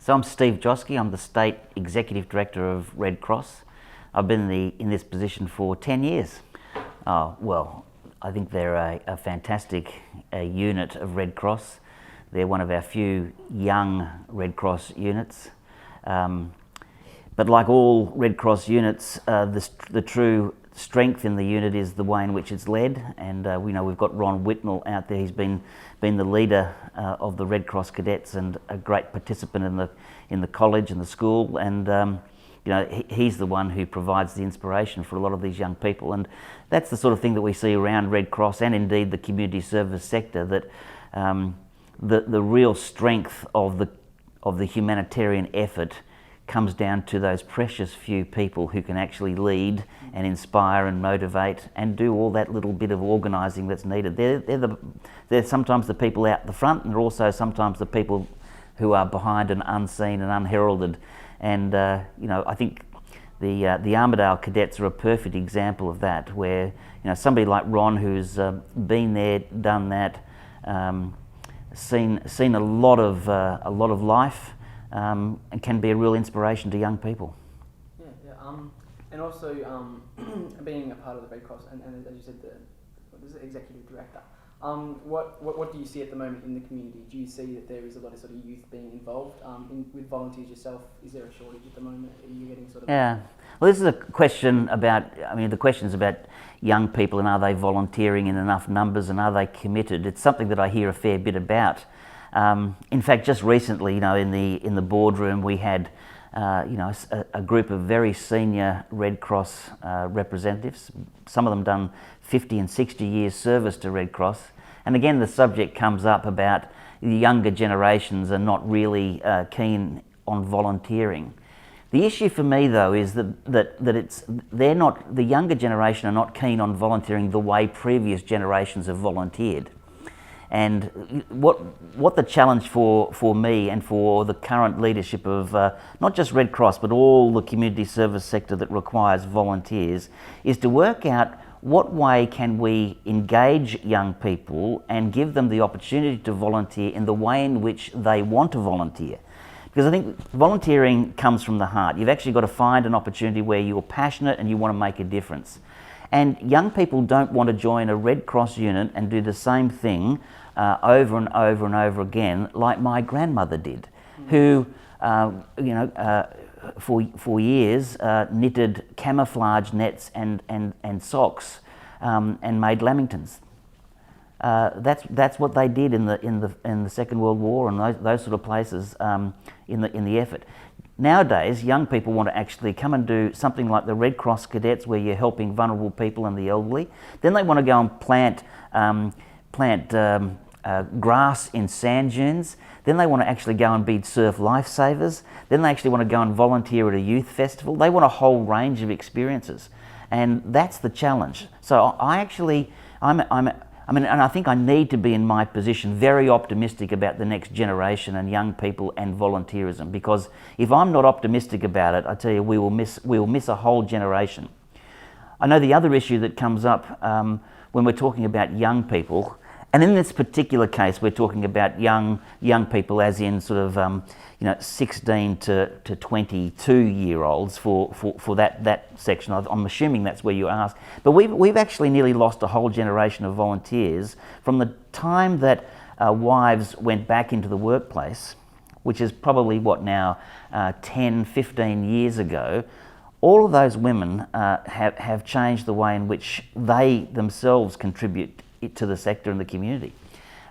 So I'm Steve Joske. I'm the State Executive Director of Red Cross. I've been in this position for 10 years. Well, I think they're a fantastic unit of Red Cross. They're one of our few young Red Cross units. But like all Red Cross units, the true strength in the unit is the way in which it's led, and we know we've got Ron Whitnell out there. He's been the leader of the Red Cross cadets and a great participant in the college and the school, and you know, he's the one who provides the inspiration for a lot of these young people, and that's the sort of thing that we see around Red Cross and indeed the community service sector, that the real strength of the humanitarian effort comes down to those precious few people who can actually lead and inspire and motivate and do all that little bit of organising that's needed. They're sometimes the people out the front, and they're also sometimes the people who are behind and unseen and unheralded. And you know, I think the Armidale cadets are a perfect example of that, where you know, somebody like Ron, who's been there, done that, seen a lot of life. And can be a real inspiration to young people. And also being a part of the Red Cross, and as you said, the executive director. What do you see at the moment in the community? Do you see that there is a lot of sort of youth being involved with volunteers yourself? Is there a shortage at the moment? Are you getting sort of? Yeah. Well, this is a question about. I mean, the question is about young people and are they volunteering in enough numbers and are they committed? It's something that I hear a fair bit about. In fact, just recently, you know, in the boardroom, we had, you know, a group of very senior Red Cross representatives. Some of them done 50 and 60 years service to Red Cross, and again, the subject comes up about the younger generations are not really keen on volunteering. The issue for me, though, is they're not, the younger generation are not keen on volunteering the way previous generations have volunteered. And what the challenge for me and for the current leadership of not just Red Cross but all the community service sector that requires volunteers is to work out what way can we engage young people and give them the opportunity to volunteer in the way in which they want to volunteer. Because I think volunteering comes from the heart. You've actually got to find an opportunity where you're passionate and you want to make a difference. And young people don't want to join a Red Cross unit and do the same thing over and over and over again, like my grandmother did, who, you know, for years knitted camouflage nets and socks and made lamingtons. That's what they did in the Second World War and those sort of places in the effort. Nowadays, young people want to actually come and do something like the Red Cross cadets, where you're helping vulnerable people and the elderly. Then they want to go and plant grass in sand dunes. Then they want to actually go and be surf lifesavers. Then they actually want to go and volunteer at a youth festival. They want a whole range of experiences, and that's the challenge. So I mean, and I think I need to be in my position very optimistic about the next generation and young people and volunteerism, because if I'm not optimistic about it, I tell you, we will miss a whole generation. I know the other issue that comes up when we're talking about young people, and in this particular case, we're talking about young people, as in sort of you know, 16 to 22-year-olds for that section. I'm assuming that's where you ask. But we've actually nearly lost a whole generation of volunteers from the time that wives went back into the workplace, which is probably what now, 10, 15 years ago. All of those women have changed the way in which they themselves contribute to the sector and the community.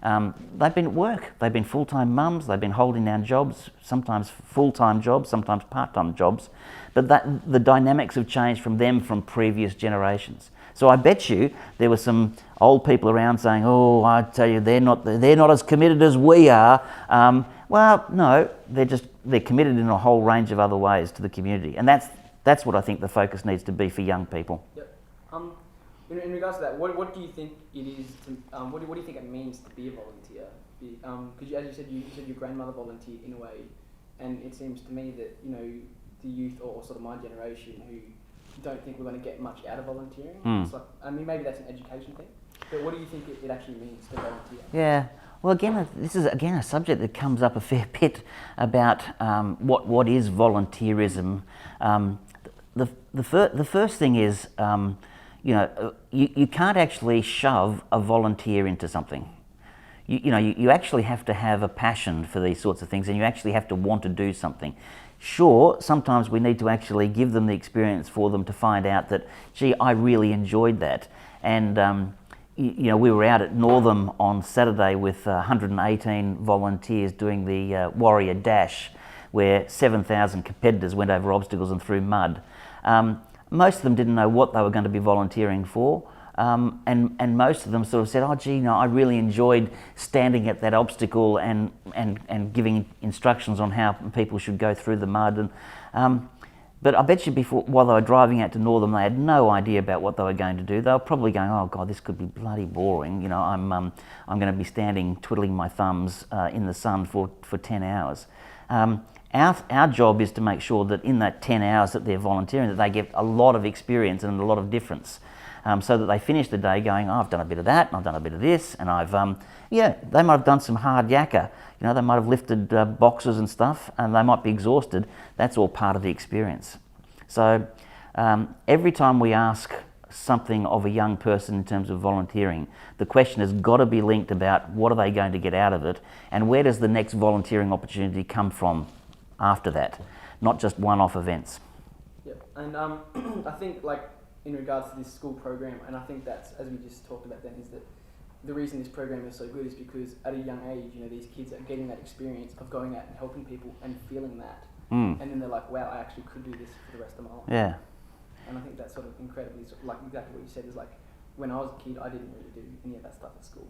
They've been at work, they've been full-time mums, they've been holding down jobs, sometimes full-time jobs, sometimes part-time jobs, but the dynamics have changed from them from previous generations. So I bet you there were some old people around saying, oh, I tell you, they're not as committed as we are. Well, no, they're committed in a whole range of other ways to the community, and that's what I think the focus needs to be for young people. Yep. In regards to that, what do you think it is? What do you think it means to be a volunteer? Because as you said your grandmother volunteered in a way, and it seems to me that, you know, the youth or sort of my generation who don't think we're going to get much out of volunteering. It's like, I mean, maybe that's an education thing, but what do you think it actually means to volunteer? Yeah, Well, again, this is again a subject that comes up a fair bit about what is volunteerism. The first thing is, you can't actually shove a volunteer into something. You actually have to have a passion for these sorts of things, and you actually have to want to do something. Sure, sometimes we need to actually give them the experience for them to find out that, gee, I really enjoyed that. And we were out at Northam on Saturday with 118 volunteers doing the Warrior Dash, where 7,000 competitors went over obstacles and through mud. Most of them didn't know what they were going to be volunteering for, and most of them sort of said, oh gee, I really enjoyed standing at that obstacle and giving instructions on how people should go through the mud. But I bet you while they were driving out to Northam, they had no idea about what they were going to do. They were probably going, oh God, this could be bloody boring. I'm going to be standing twiddling my thumbs in the sun for 10 hours. Our job is to make sure that in that 10 hours that they're volunteering, that they get a lot of experience and a lot of difference, so that they finish the day going, oh, I've done a bit of that, and I've done a bit of this, and I've, they might have done some hard yakka. They might have lifted boxes and stuff, and they might be exhausted. That's all part of the experience. So every time we ask something of a young person in terms of volunteering, the question has got to be linked about what are they going to get out of it, and where does the next volunteering opportunity come from after that, not just one-off events. Yep, and I think in regards to this school program, and I think that's, as we just talked about then, is that the reason this program is so good is because at a young age, these kids are getting that experience of going out and helping people and feeling that. And then they're like, wow, I actually could do this for the rest of my life. Yeah. And I think that's sort of incredibly, exactly what you said is when I was a kid, I didn't really do any of that stuff at school.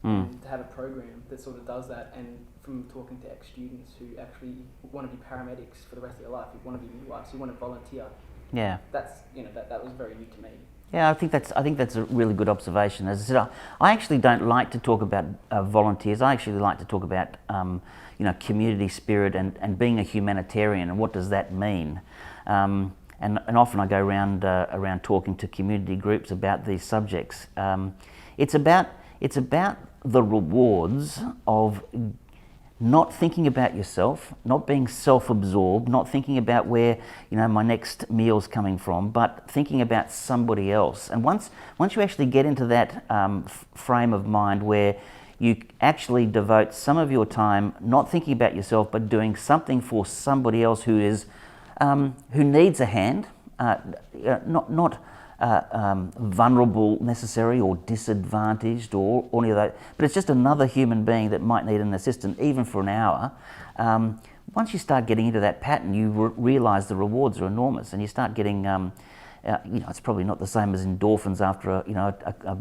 And to have a program that sort of does that, and from talking to ex-students who actually want to be paramedics for the rest of their life, who want to be midwives, who want to volunteer. Yeah. That's, that was very new to me. Yeah, I think that's a really good observation. As I said, I actually don't like to talk about volunteers. I actually like to talk about community spirit and being a humanitarian, and what does that mean. And often I go around talking to community groups about these subjects. It's about the rewards of not thinking about yourself, not being self-absorbed, not thinking about where my next meal's coming from, but thinking about somebody else. And once you actually get into that frame of mind where you actually devote some of your time not thinking about yourself, but doing something for somebody else who needs a hand, not vulnerable necessarily, or disadvantaged, or any of that, but it's just another human being that might need an assistant even for an hour. Once you start getting into that pattern, you realise the rewards are enormous, and you start getting it's probably not the same as endorphins after a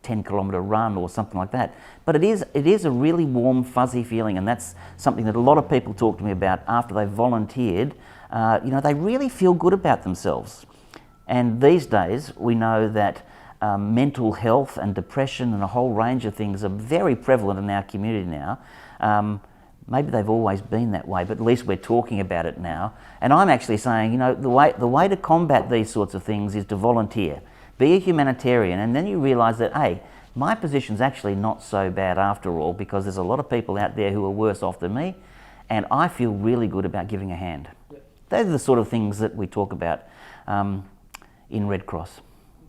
10-kilometre run or something like that, but it is a really warm, fuzzy feeling, and that's something that a lot of people talk to me about after they've volunteered. They really feel good about themselves. And these days, we know that mental health and depression and a whole range of things are very prevalent in our community now. Maybe they've always been that way, but at least we're talking about it now. And I'm actually saying, the way to combat these sorts of things is to volunteer. Be a humanitarian, and then you realise that, hey, my position's actually not so bad after all, because there's a lot of people out there who are worse off than me, and I feel really good about giving a hand. Yep. Those are the sort of things that we talk about in Red Cross.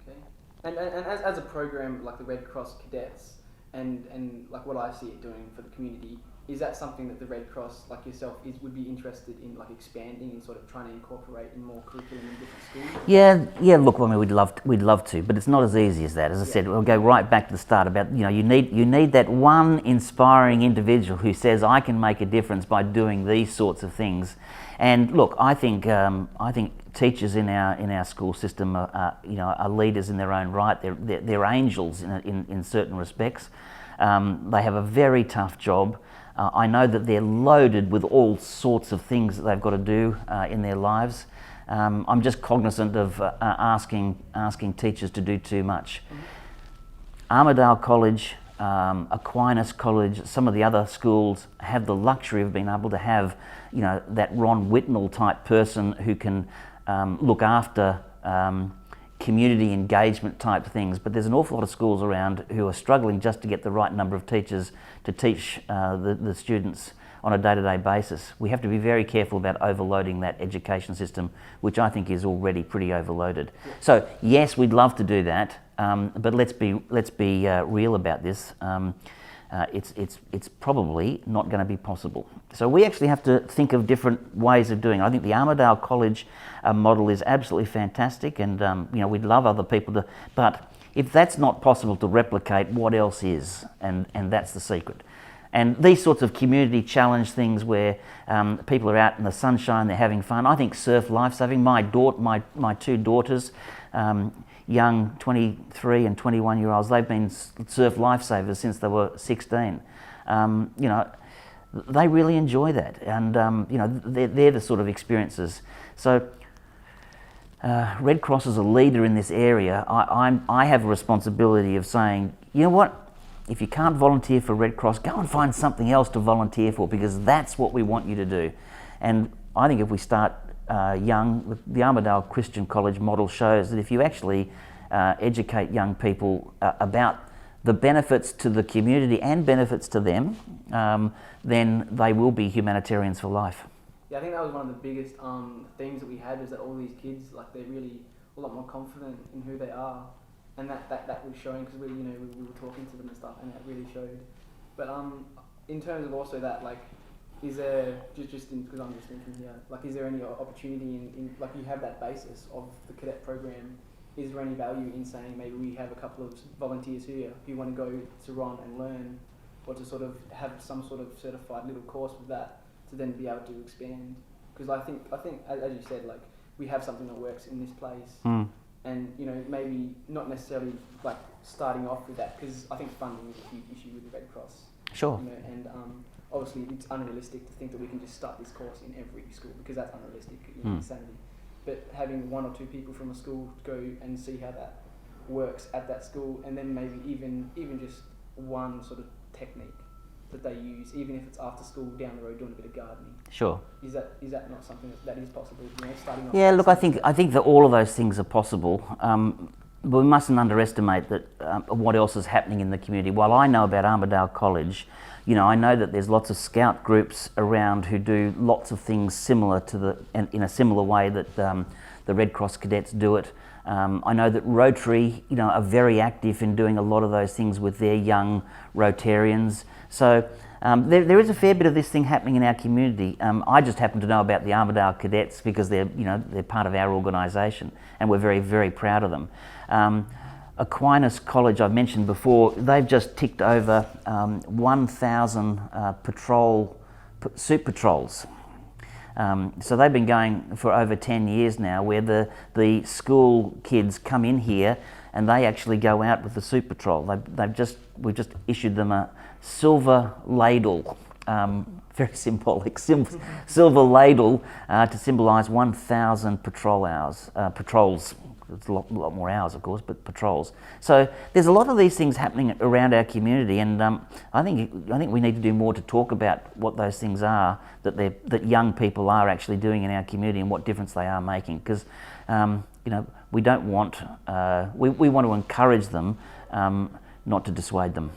Okay. And as a program like the Red Cross cadets, and like what I see it doing for the community, is that something that the Red Cross, like yourself, would be interested in, expanding and sort of trying to incorporate in more curriculum in different schools? Yeah. Look, I mean, we'd love to, but it's not as easy as that. As I said, we'll go right back to the start about you need that one inspiring individual who says, I can make a difference by doing these sorts of things. And look, I think teachers in our school system are leaders in their own right. They're angels in certain respects. They have a very tough job. I know that they're loaded with all sorts of things that they've got to do in their lives. I'm just cognizant of asking teachers to do too much. Armidale College, Aquinas College, some of the other schools have the luxury of being able to have, that Ron Whitnell type person who can look after community engagement type things, but there's an awful lot of schools around who are struggling just to get the right number of teachers to teach the students on a day-to-day basis. We have to be very careful about overloading that education system, which I think is already pretty overloaded. So yes, we'd love to do that, but let's be real about this. It's probably not going to be possible. So we actually have to think of different ways of doing it. I think the Armidale College model is absolutely fantastic, and we'd love other people to. But if that's not possible to replicate, what else is? And that's the secret. And these sorts of community challenge things where people are out in the sunshine, they're having fun. I think surf lifesaving. My two daughters, young 23 and 21-year-olds, they've been surf lifesavers since they were 16. They really enjoy that, and they're the sort of experiences. So Red Cross is a leader in this area. I have a responsibility of saying, you know what? If you can't volunteer for Red Cross, go and find something else to volunteer for, because that's what we want you to do. And I think if we start young, the Armidale Christian College model shows that if you actually educate young people about the benefits to the community and benefits to them, then they will be humanitarians for life. Yeah, I think that was one of the biggest themes that we had, is that all these kids, like, they're really a lot more confident in who they are. And that was showing, because we were talking to them and stuff, and that really showed. But in terms of also that, like, is there because I'm just thinking here, like, is there any opportunity in like, you have that basis of the cadet program? Is there any value in saying maybe we have a couple of volunteers here who want to go to Ron and learn, or to sort of have some sort of certified little course with that to then be able to expand? Because I think as you said, like, we have something that works in this place. And maybe not necessarily like starting off with that, because I think funding is a huge issue with the Red Cross. Sure. And obviously it's unrealistic to think that we can just start this course in every school, because that's unrealistic, insanity. But having one or two people from a school go and see how that works at that school, and then maybe even just one sort of technique that they use, even if it's after school down the road doing a bit of gardening. Sure. Is that not something that is possible? Starting off. Yeah, look, I think that all of those things are possible, but we mustn't underestimate that what else is happening in the community. While I know about Armidale College, I know that there's lots of scout groups around who do lots of things similar to in a similar way that the Red Cross cadets do it. I know that Rotary, are very active in doing a lot of those things with their young Rotarians. So there is a fair bit of this thing happening in our community. I just happen to know about the Armidale cadets because they're part of our organisation, and we're very, very proud of them. Aquinas College, I've mentioned before, they've just ticked over 1,000 soup patrols. So they've been going for over 10 years now, where the school kids come in here and they actually go out with the soup patrol. We've just issued them a silver ladle, very symbolic, silver ladle to symbolise 1,000 patrols. It's a lot more hours, of course, but patrols. So there's a lot of these things happening around our community, and I think we need to do more to talk about what those things are that young people are actually doing in our community and what difference they are making. Because we don't want we want to encourage them, not to dissuade them.